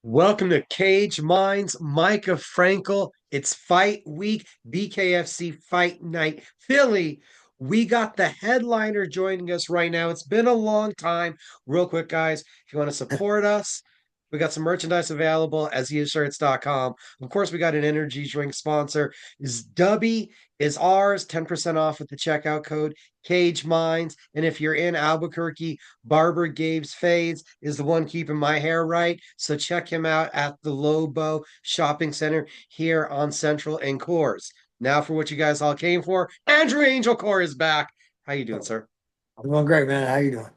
Welcome to Cage Minds, Micah Frankel. It's fight week, BKFC Fight Night Philly. We got the headliner joining us right now. It's been a long time. Real quick, guys, if you want to support us, we got some merchandise available at ZShirts.com. Of course, we got an energy drink sponsor. Is Dubby is ours, 10% off with the checkout code Cage Minds. And if you're in Albuquerque, Barber Gabe's Fades is the one keeping my hair right. So check him out at the Lobo Shopping Center here on Central and Coors. Now for what you guys all came for. Andrew Angelcor is back. How you doing, sir? I'm doing great, man. How you doing?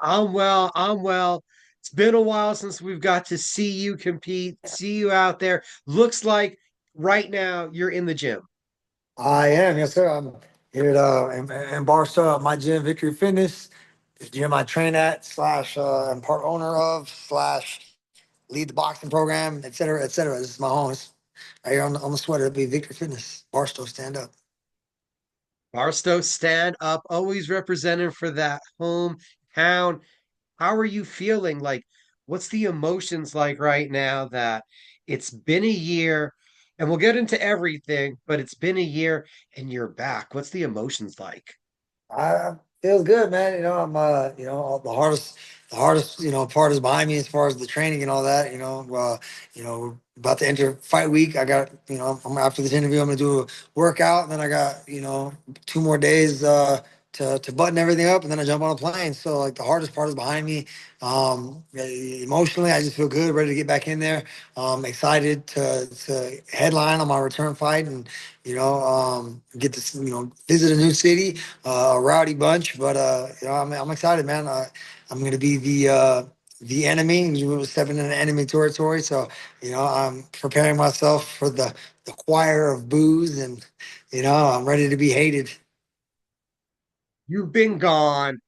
I'm well. I'm well. It's been a while since we've got to see you compete, see you out there. Looks like right now you're in the gym. I am, yes, sir. I'm here at in Barstow at my gym, Victory Fitness. The gym I train at, slash, I'm part owner of, slash, lead the boxing program, et cetera, et cetera. This is my home. It's right here on the sweater. It'll be Victory Fitness. Barstow, stand up. Barstow, stand up, always representing for that hometown. How are you feeling? Like, what's the emotions like right now that it's been a year and we'll get into everything, but it's been a year and you're back. What's the emotions like? I feels good, man. The hardest, part is behind me as far as the training and all that. We're about to enter fight week. I got, after this interview, I'm gonna do a workout, and then I got, 2 more days to button everything up, and then I jump on a plane. So like the hardest part is behind me. Emotionally, I just feel good, ready to get back in there. Excited to headline on my return fight and get to visit a new city, a rowdy bunch. But I'm excited, man. I'm going to be the enemy. We were stepping into enemy territory, so I'm preparing myself for the choir of booze, and I'm ready to be hated. You've been gone.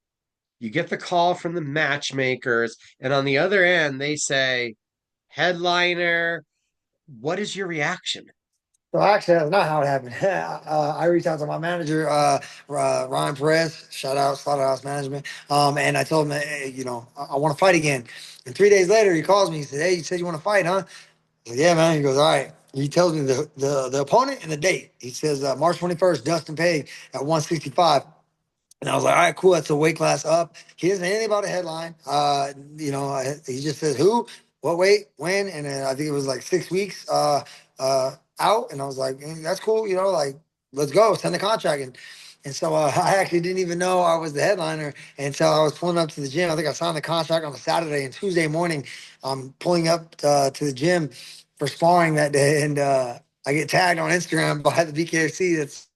You get the call from the matchmakers, and on the other end, they say, headliner, what is your reaction? So actually, that's not how it happened. I reached out to my manager, Ryan Perez, shout out Slaughterhouse Management, and I told him, hey, I want to fight again. And 3 days later, he calls me. He said, "Hey, you said you want to fight, huh?" I said, "Yeah, man." He goes, "All right." He tells me the opponent and the date. He says March 21st, Dustin Pague at 165. And I was like, "All right, cool. That's a weight class up." He doesn't say anything about a headline. He just says who, what weight, when, and then I think it was like 6 weeks out. And I was like, "That's cool. Like let's go, send the contract." And so I actually didn't even know I was the headliner until I was pulling up to the gym. I think I signed the contract on a Saturday, and Tuesday morning, I'm pulling up to the gym for sparring that day, and I get tagged on Instagram by the BKFC. It's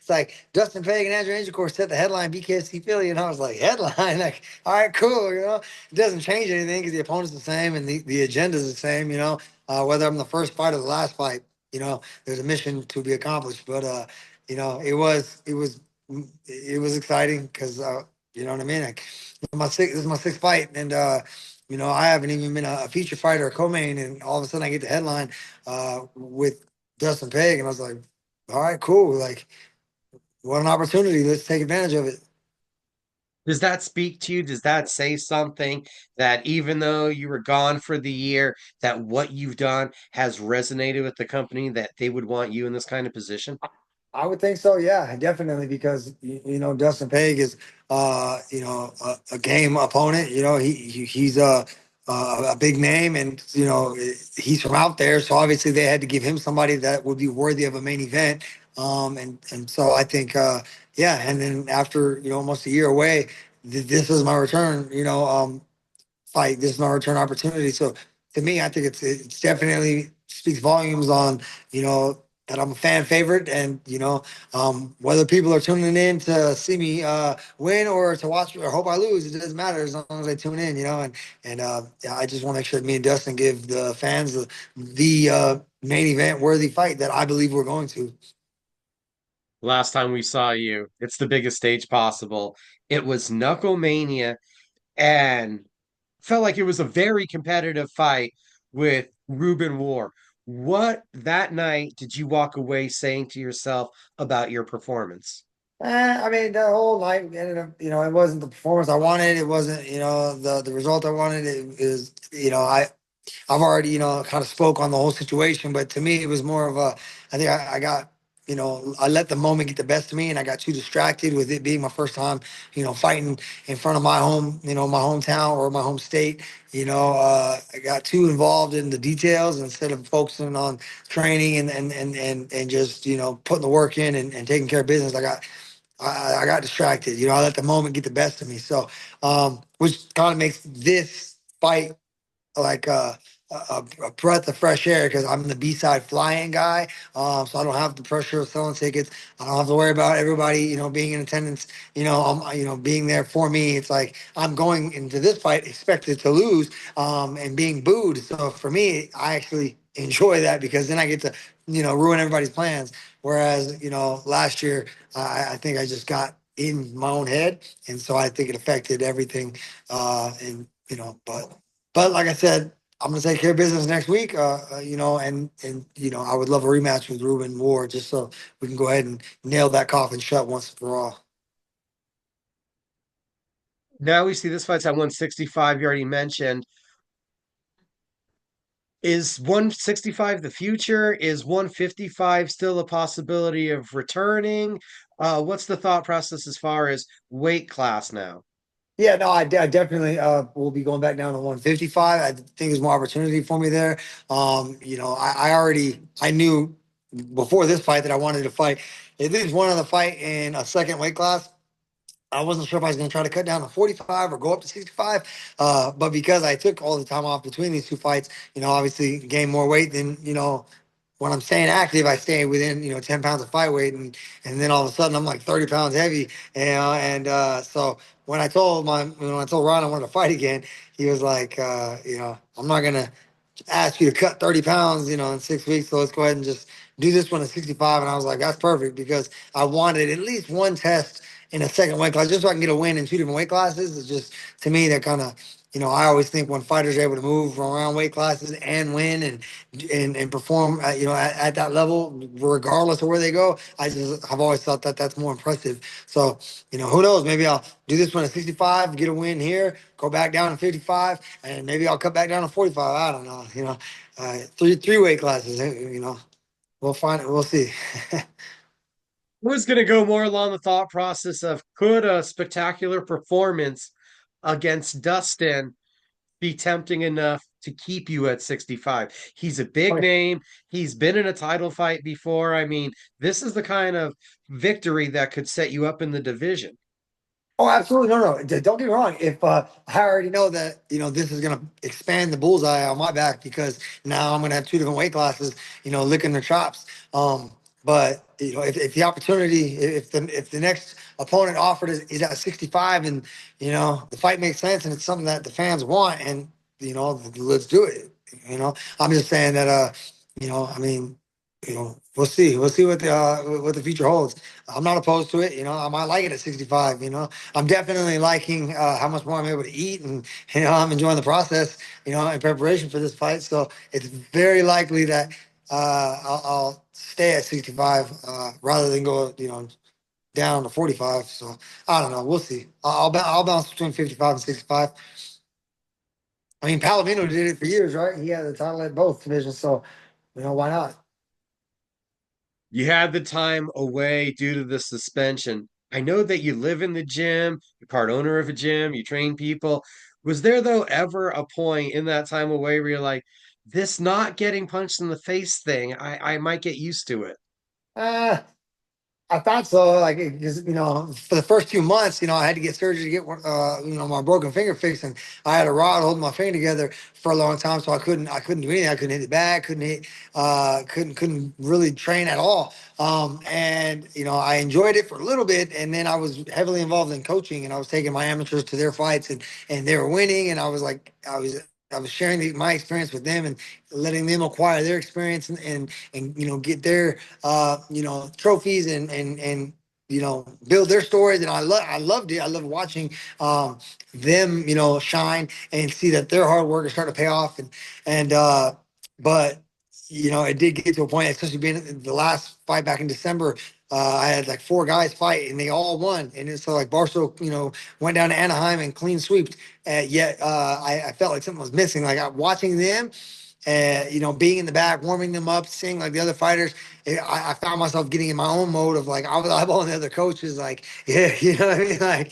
like Dustin Pague and Andrew Angelcor set the headline BKFC Philly, and I was like, headline, like, all right, cool. It doesn't change anything because the opponent's the same and the agenda is the same. Whether I'm the first fight or the last fight, there's a mission to be accomplished. But it was exciting because you know what I mean. Like, this is my sixth fight, and I haven't even been a feature fighter or co-main, and all of a sudden I get the headline with Dustin Pague, and I was like, all right, cool. Like, what an opportunity. Let's take advantage of it. Does that speak to you? Does that say something that even though you were gone for the year, that what you've done has resonated with the company, that they would want you in this kind of position? I would think so, yeah, definitely, because Dustin Pague is a game opponent. He's a big name, and he's from out there, so obviously they had to give him somebody that would be worthy of a main event. And so I think yeah, and then after almost a year away, this is my return. Fight. This is my return opportunity. So to me, I think it's definitely speaks volumes on that I'm a fan favorite, and whether people are tuning in to see me win or to watch or hope I lose, it doesn't matter as long as they tune in. And yeah, I just want to make sure that me and Dustin give the fans the main event worthy fight that I believe we're going to. Last time we saw you, it's the biggest stage possible. It was Knucklemania and felt like it was a very competitive fight with Ruben War. What that night did you walk away saying to yourself about your performance? I mean, the whole night ended up, it wasn't the performance I wanted. It wasn't, the result I wanted. It was, I've already, kind of spoke on the whole situation, but to me, it was more of a, I think I got, I let the moment get the best of me, and I got too distracted with it being my first time, fighting in front of my home, my hometown or my home state. I got too involved in the details instead of focusing on training and just, putting the work in and taking care of business. I got distracted. I let the moment get the best of me. So, which kind of makes this fight like a breath of fresh air because I'm the B-side flying guy. So I don't have the pressure of selling tickets. I don't have to worry about everybody, being in attendance, being there for me. It's like I'm going into this fight expected to lose, and being booed. So for me, I actually enjoy that because then I get to, ruin everybody's plans. Whereas, last year, I think I just got in my own head. And so I think it affected everything. But like I said, I'm gonna take care of business next week. And I would love a rematch with Ruben Ward just so we can go ahead and nail that coffin shut once and for all. Now we see this fight's at 165. You already mentioned. Is 165 the future? Is 155 still a possibility of returning? What's the thought process as far as weight class now? Yeah, no, I definitely will be going back down to 155. I think there's more opportunity for me there. I knew before this fight that I wanted to fight at least one other fight in a second weight class. I wasn't sure if I was going to try to cut down to 45 or go up to 65. But because I took all the time off between these two fights, obviously gained more weight than, when I'm staying active, I stay within, 10 pounds of fight weight. And then all of a sudden I'm like 30 pounds heavy, so when I told Ron I wanted to fight again, he was like, I'm not going to ask you to cut 30 pounds, in 6 weeks. So let's go ahead and just do this one at 65. And I was like, that's perfect because I wanted at least one test in a second weight class just so I can get a win in two different weight classes. It's just, to me, that kind of, I always think when fighters are able to move around weight classes and win and perform, at that level, regardless of where they go, I've always thought that that's more impressive. So, who knows? Maybe I'll do this one at 65, get a win here, go back down to 55, and maybe I'll cut back down to 45. I don't know. Three weight classes. We'll find it. We'll see. I was going to go more along the thought process of could a spectacular performance against Dustin be tempting enough to keep you at 65? He's a big name. He's been in a title fight before. I mean, this is the kind of victory that could set you up in the division. Oh, absolutely. No, no. Don't get me wrong. If I already know that, this is going to expand the bullseye on my back because now I'm going to have two different weight classes, licking their chops. But if the opportunity, if the next opponent offered is at 65 and, the fight makes sense and it's something that the fans want and, let's do it. I'm just saying that, I mean, we'll see. We'll see what the future holds. I'm not opposed to it. I might like it at 65. I'm definitely liking how much more I'm able to eat, and I'm enjoying the process. In preparation for this fight. So it's very likely that I'll stay at 65 rather than go, down to 45. So I don't know. We'll see. I'll bounce between 55 and 65. I mean, Palomino did it for years, right? He had the title at both divisions, so why not? You had the time away due to the suspension. I know that you live in the gym, you're part owner of a gym, you train people. Was there, though, ever a point in that time away where you're like, this not getting punched in the face thing, I might get used to it? Uh, I thought so. Like, because for the first 2 months, I had to get surgery to get my broken finger fixed, and I had a rod holding my finger together for a long time, so I couldn't do anything. I couldn't hit the bag, couldn't really train at all. And I enjoyed it for a little bit, and then I was heavily involved in coaching, and I was taking my amateurs to their fights, and they were winning, and I was sharing my experience with them and letting them acquire their experience and get their trophies and build their stories. And I loved it. I loved watching them shine and see that their hard work is starting to pay off. But it did get to a point, especially being the last fight back in December. I had like four guys fight, and they all won. And so like Barstow, went down to Anaheim and clean swept. Yet I felt like something was missing. Like watching them, being in the back, warming them up, seeing like the other fighters, I found myself getting in my own mode of like I was eyeballing the other coaches, like yeah, you know what I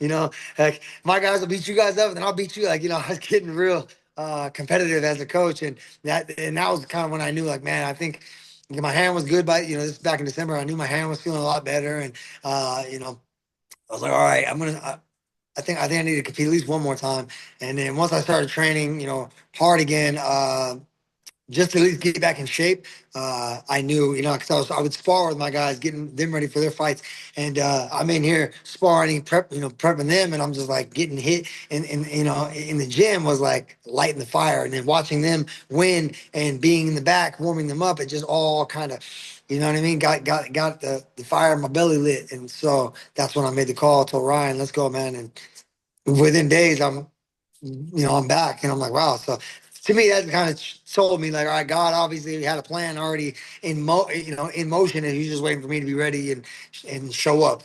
mean, like my guys will beat you guys up, and then I'll beat you. Like I was getting real competitive as a coach, and that was kind of when I knew like man, I think my hand was good by this is back in December. I knew my hand was feeling a lot better, and I was like, all right, I think I need to compete at least one more time. And then once I started training, hard again, just to at least get back in shape. I knew, because I would spar with my guys, getting them ready for their fights, and I'm in here sparring, prepping them, and I'm just like getting hit, and in the gym was like lighting the fire, and then watching them win and being in the back, warming them up, it just all kind of. You know what I mean? Got the fire in my belly lit, and so that's when I made the call. Told Ryan, "Let's go, man!" And within days, I'm back, and I'm like, wow. So to me, that kind of told me like, all right, God obviously had a plan already in motion, and He's just waiting for me to be ready and show up.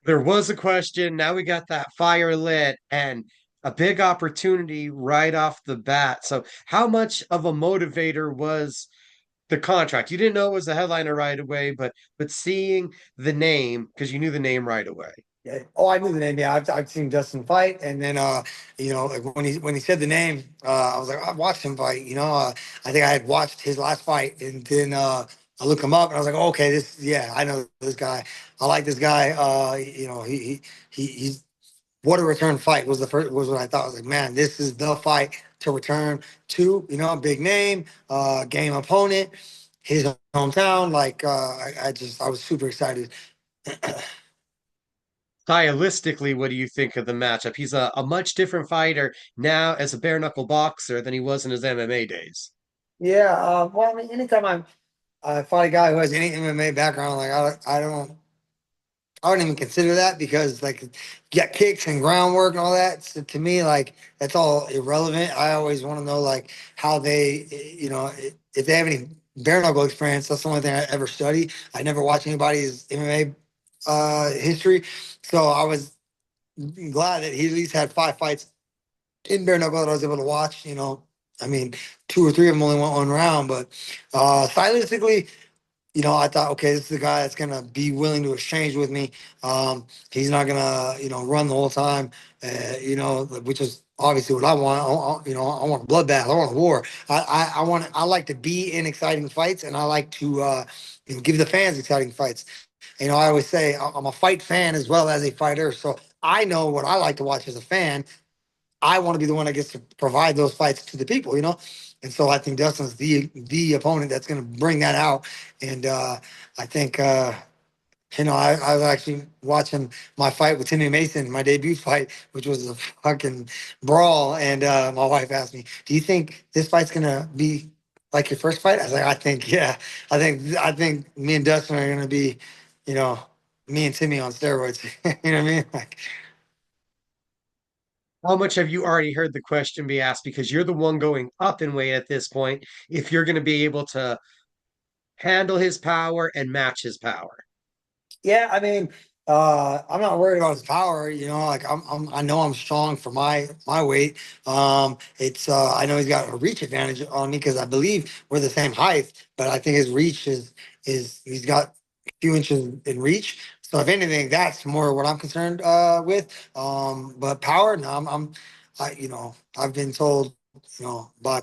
There was a question. Now we got that fire lit and a big opportunity right off the bat. So, how much of a motivator was the contract? You didn't know it was the headliner right away, but seeing the name because you knew the name right away. Yeah. Oh, I knew the name. Yeah, I've seen Dustin fight, and then like when he said the name, I was like, I watched him fight. I think I had watched his last fight, and then I looked him up, and I was like, oh, okay, yeah, I know this guy. I like this guy. He's what a return fight was what I thought. I was like, man, this is the fight to return to. A big name, game opponent, his hometown. Like I was super excited. Stylistically, what do you think of the matchup? He's a much different fighter now as a bare knuckle boxer than he was in his MMA days. Yeah, well, I mean, anytime I fight a guy who has any MMA background, like I don't even consider that because like get kicks and groundwork and all that. So to me, like that's all irrelevant. I always want to know like how they, if they have any bare knuckle experience. That's the only thing I ever study. I never watch anybody's MMA history, so I was glad that he at least had five fights in bare knuckle that I was able to watch. I mean, two or three of them only went one round, but stylistically, I thought, okay, this is the guy that's gonna be willing to exchange with me. He's not gonna, run the whole time. Which is obviously what I want. I want a bloodbath. I want a war. I like to be in exciting fights, and I like to, give the fans exciting fights. I always say I'm a fight fan as well as a fighter, so I know what I like to watch as a fan. I want to be the one that gets to provide those fights to the people. And so I think Dustin's the opponent that's going to bring that out. And I think I was actually watching my fight with Timmy Mason, my debut fight, which was a fucking brawl. And my wife asked me, "Do you think this fight's gonna be like your first fight?" I was like, "I think yeah. I think me and Dustin are gonna be, you know, me and Timmy on steroids." You know what I mean? Like, How much have you already heard the question be asked? Because you're the one going up in weight at this point. If you're going to be able to handle his power and match his power. yeah, I mean, I'm not worried about his power. Like I know I'm strong for my weight. It's I know he's got a reach advantage on me because I believe we're the same height, but I think his reach is he's got a few inches in reach. So if anything, that's more what I'm concerned with. But power, no, I've been told, by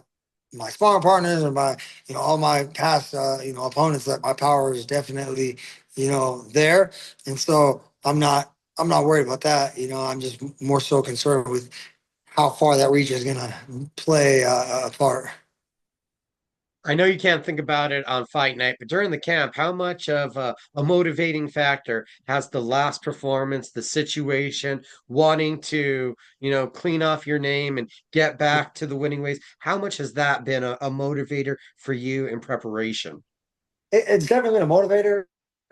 my sparring partners and by all my past opponents that my power is definitely there. And so I'm not worried about that. I'm just more so concerned with how far that reach is gonna play a part. I know you can't think about it on fight night, but during the camp, how much of a motivating factor has the last performance, the situation, wanting to, clean off your name and get back to the winning ways? How much has that been a motivator for you in preparation? It's definitely been a motivator,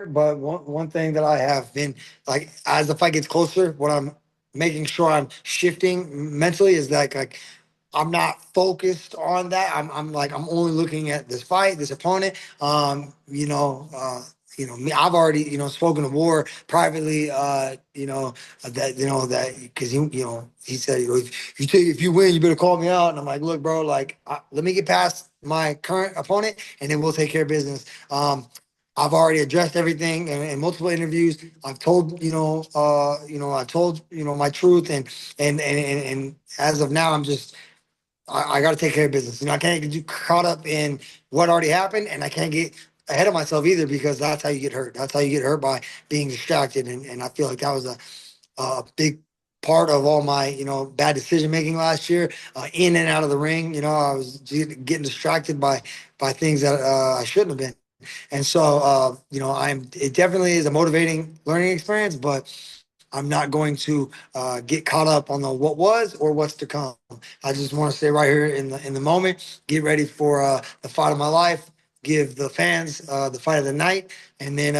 but one thing that I have been like as the fight gets closer, what I'm making sure I'm shifting mentally is that like I'm not focused on that. I'm like I'm only looking at this fight, this opponent. Me, I've already spoken to War privately. That that because he said if you win, you better call me out. And I'm like, look, bro, like let me get past my current opponent, and then we'll take care of business. I've already addressed everything in multiple interviews. I've told I told my truth, and as of now, I got to take care of business. I can't get caught up in what already happened, and I can't get ahead of myself either because that's how you get hurt. That's how you get hurt by being distracted, and I feel like that was a big part of all my bad decision making last year, in and out of the ring. I was getting distracted by things that I shouldn't have been. And so, it definitely is a motivating learning experience, but I'm not going to get caught up on the what was or what's to come. I just want to stay right here in the moment, get ready for the fight of my life, give the fans the fight of the night, and then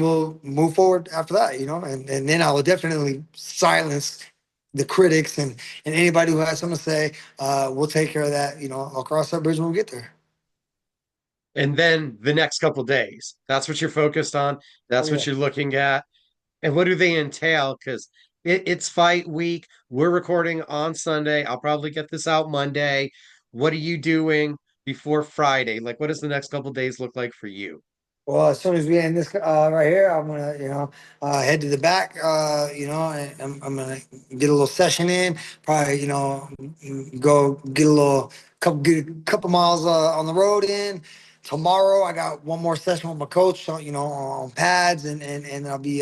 we'll move forward after that, and then I will definitely silence the critics and anybody who has something to say. We'll take care of that, I'll cross that bridge when we get there. And then the next couple days, that's what you're focused on. Oh That's yeah. what you're looking at. And what do they entail? Because it's fight week. We're recording on Sunday. I'll probably get this out Monday. What are you doing before Friday? Like, what does the next couple days look like for you? Well, as soon as we end this right here, I'm gonna, head to the back, and I'm gonna get a little session in. Probably, go get a couple miles on the road in. Tomorrow, I got one more session with my coach, so, on pads, and I'll be,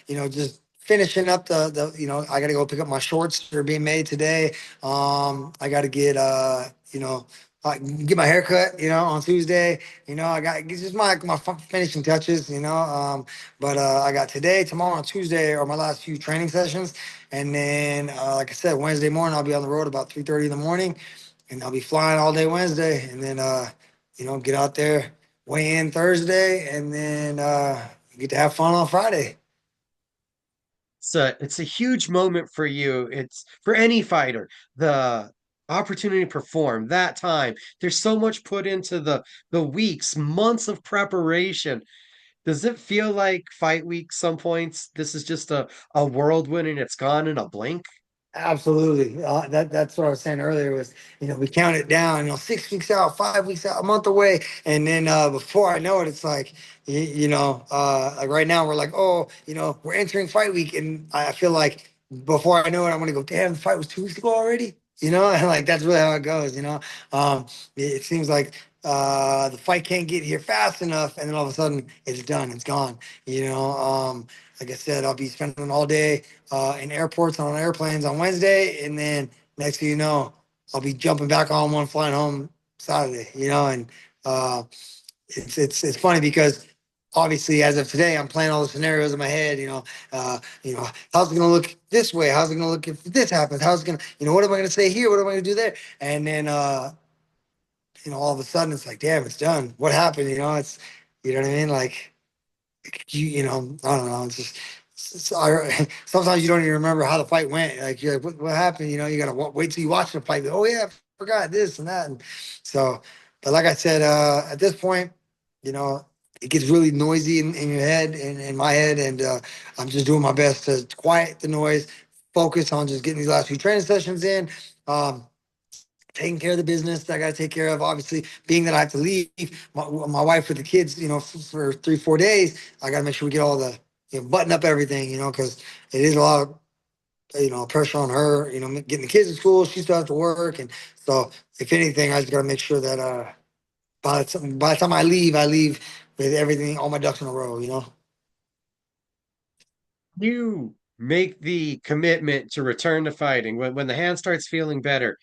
just finishing up I got to go pick up my shorts that are being made today. I got to get my hair cut, on Tuesday. I got it's just my finishing touches, but I got today, tomorrow, and Tuesday are my last few training sessions, and then like I said, Wednesday morning I'll be on the road about 3:30 in the morning, and I'll be flying all day Wednesday, and then get out there, weigh in Thursday, and then get to have fun on Friday. It's a huge moment for you. It's for any fighter. The opportunity to perform that time. There's so much put into the weeks, months of preparation. Does it feel like fight week some points? This is just a whirlwind and it's gone in a blink? Absolutely. That's what I was saying earlier was, we count it down, 6 weeks out, 5 weeks out, a month away. And then before I know it, it's like, like right now we're like, oh, we're entering fight week. And I feel like before I know it, I'm going to go, damn, the fight was 2 weeks ago already. And like, that's really how it goes. It seems like the fight can't get here fast enough. And then all of a sudden it's done. It's gone, like I said, I'll be spending all day in airports and on airplanes on Wednesday, and then next thing you know, I'll be jumping back on one flying home Saturday. And uh, it's funny because obviously as of today, I'm playing all the scenarios in my head. How's it gonna look this way? How's it gonna look if this happens? How's it gonna, what am I gonna say here? What am I gonna do there? And then all of a sudden it's like, damn, it's done. What happened? It's what I mean, like I don't know. It's just sometimes you don't even remember how the fight went. Like you're like, what happened? You gotta wait till you watch the fight. Oh yeah, I forgot this and that. And so, but like I said, at this point, you know, it gets really noisy in your head and in my head, and I'm just doing my best to quiet the noise, focus on just getting these last few training sessions in. Um, Taking care of the business that I got to take care of. Obviously, being that I have to leave my wife with the kids, for 3, 4 days, I got to make sure we get all the, button up everything, because it is a lot of, pressure on her, getting the kids to school. She still has to work. And so, if anything, I just got to make sure that by the time I leave with everything, all my ducks in a row. You make the commitment to return to fighting when the hand starts feeling better.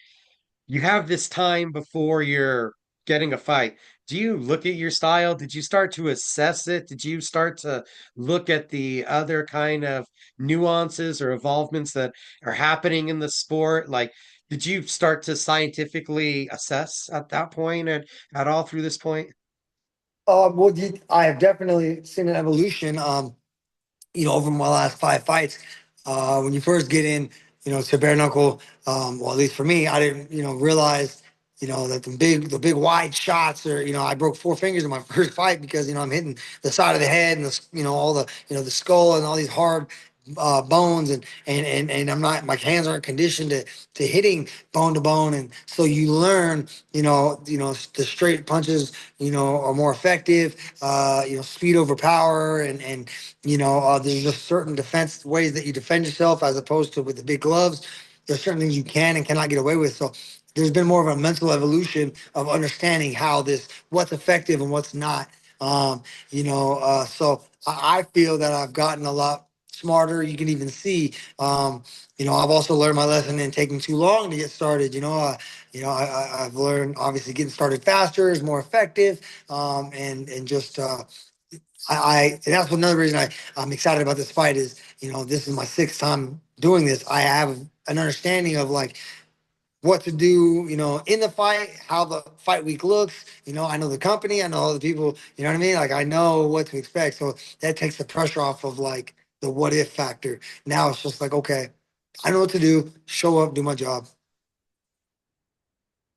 You have this time before you're getting a fight. Do you look at your style? Did you start to assess it? Did you start to look at the other kind of nuances or evolvements that are happening in the sport? Like, did you start to scientifically assess at that point and at all through this point? Well, I have definitely seen an evolution. Over my last 5 fights. When you first get in, to bare knuckle. Well, at least for me, I didn't, realize, that the big wide shots are, I broke four fingers in my first fight because, I'm hitting the side of the head and all the, the skull and all these hard bones and I'm not, my hands aren't conditioned to hitting bone to bone. And so you learn, the straight punches, are more effective, speed over power and there's just certain defense ways that you defend yourself as opposed to with the big gloves. There's certain things you can and cannot get away with. So there's been more of a mental evolution of understanding how what's effective and what's not. So I feel that I've gotten a lot smarter. You can even see, I've also learned my lesson in taking too long to get started. I've learned obviously getting started faster is more effective, and just and that's another reason I'm excited about this fight is, this is my sixth time doing this. I have an understanding of like what to do, in the fight, how the fight week looks. I know the company, I know all the people, you know what I mean? Like I know what to expect. So that takes the pressure off of like the what if factor. Now it's just like, okay, I know what to do, show up, do my job.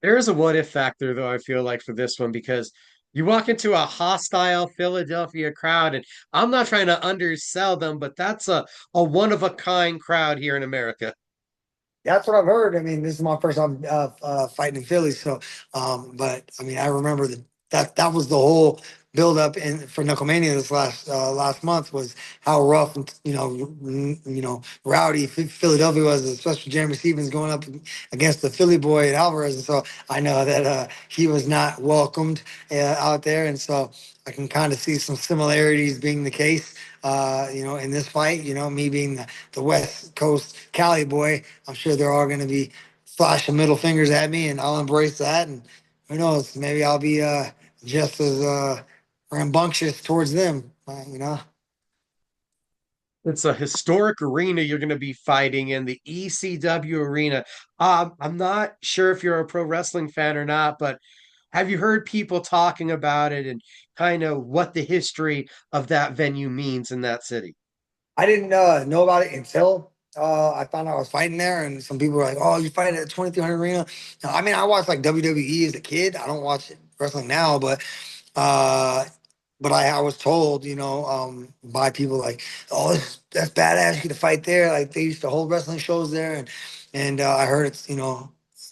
There is a what if factor, though, I feel like for this one, because you walk into a hostile Philadelphia crowd, and I'm not trying to undersell them, but that's a one of a kind crowd here in America. That's what I've heard. I mean, this is my first time fighting in Philly, so but I mean, I remember that was the whole build up in for Knucklemania this last month was how rough and rowdy Philadelphia was, especially Jeremy Stevens going up against the Philly boy at Alvarez, and so I know that he was not welcomed out there, and so I can kind of see some similarities being the case. In this fight, me being the West Coast Cali boy, I'm sure they're all going to be flashing middle fingers at me, and I'll embrace that. And who knows, maybe I'll be just as rambunctious towards them. It's a historic arena you're going to be fighting in, the ECW arena. I'm not sure if you're a pro wrestling fan or not, but have you heard people talking about it and kind of what the history of that venue means in that city? I didn't know about it until I found out I was fighting there, and some people were like, "Oh, you fight at 2300 Arena?" No, I mean, I watched like WWE as a kid. I don't watch wrestling now, uh, but I was told, by people like, "Oh, that's badass. You get to fight there." Like they used to hold wrestling shows there, and I heard it's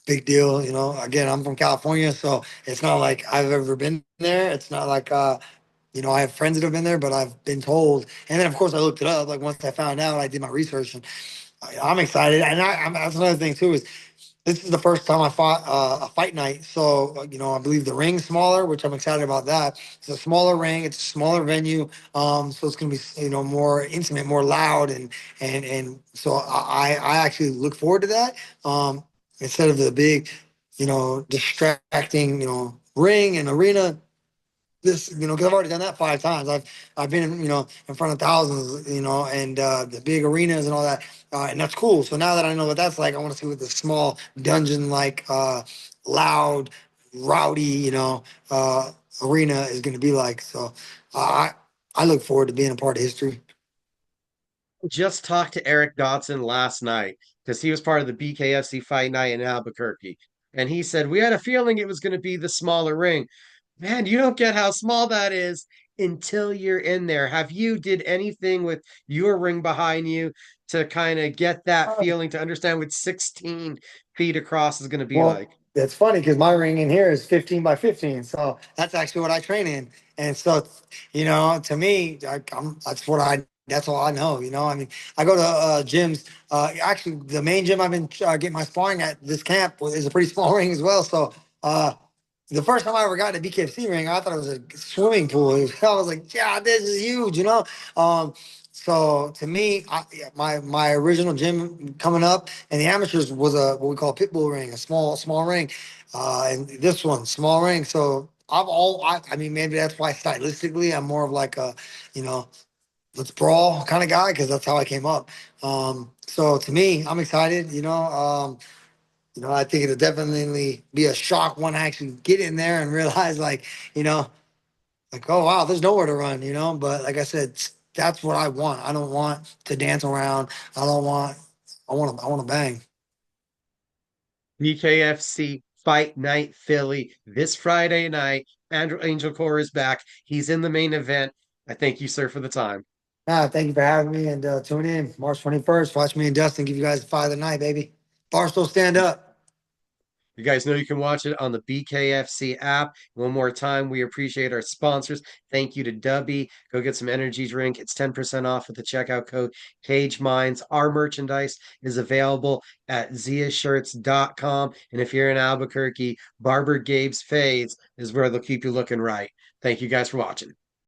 big deal. Again, I'm from California, so it's not like I've ever been there. It's not like I have friends that have been there, but I've been told. And then, of course, I looked it up. Like once I found out, I did my research, and I'm excited. And that's another thing too is this is the first time I fought a fight night. So I believe the ring's smaller, which I'm excited about. That it's a smaller ring, it's a smaller venue, so it's gonna be more intimate, more loud, and so I actually look forward to that. Instead of the big, distracting, ring and arena this, because I've already done that five times. I've been, in front of thousands, and the big arenas and all that, and that's cool. So now that I know what that's like, I want to see what the small dungeon like, loud, rowdy, arena is going to be like. So I look forward to being a part of history. Just talked to Eric Dodson last night because he was part of the BKFC Fight Night in Albuquerque. And he said, we had a feeling it was going to be the smaller ring. Man, you don't get how small that is until you're in there. Have you did anything with your ring behind you to kind of get that feeling to understand what 16 feet across is going to be Well, like? it's funny because my ring in here is 15 by 15. So that's actually what I train in. And so, to me, that's all I know. I mean, I go to gyms. Actually, the main gym I've been getting my sparring at this camp is a pretty small ring as well. So, the first time I ever got in a BKFC ring, I thought it was a swimming pool. I was like, yeah, this is huge. So to me, yeah, my original gym coming up and the amateurs was a what we call a pit bull ring, a small ring, and this one small ring. So I mean maybe that's why stylistically I'm more of like a you know let's brawl kind of guy because that's how I came up. So to me, I'm excited. I think it'll definitely be a shock when I actually get in there and realize you know like, oh wow, there's nowhere to run. But like I said, that's what I want. I don't want to dance around. I don't want I want to bang. BKFC Fight Night Philly this Friday night. Andrew Angelcor is back. He's in the main event. I thank you, sir, for the time. Thank you for having me and tune in March 21st. Watch me and Dustin give you guys the fight of the night, baby. Barstool stand up. You guys know you can watch it on the BKFC app. One more time, we appreciate our sponsors. Thank you to Dubby. Go get some energy drink. It's 10% off with the checkout code Cage Minds. Our merchandise is available at ziashirts.com. And if you're in Albuquerque, Barber Gabe's Fades is where they'll keep you looking right. Thank you guys for watching.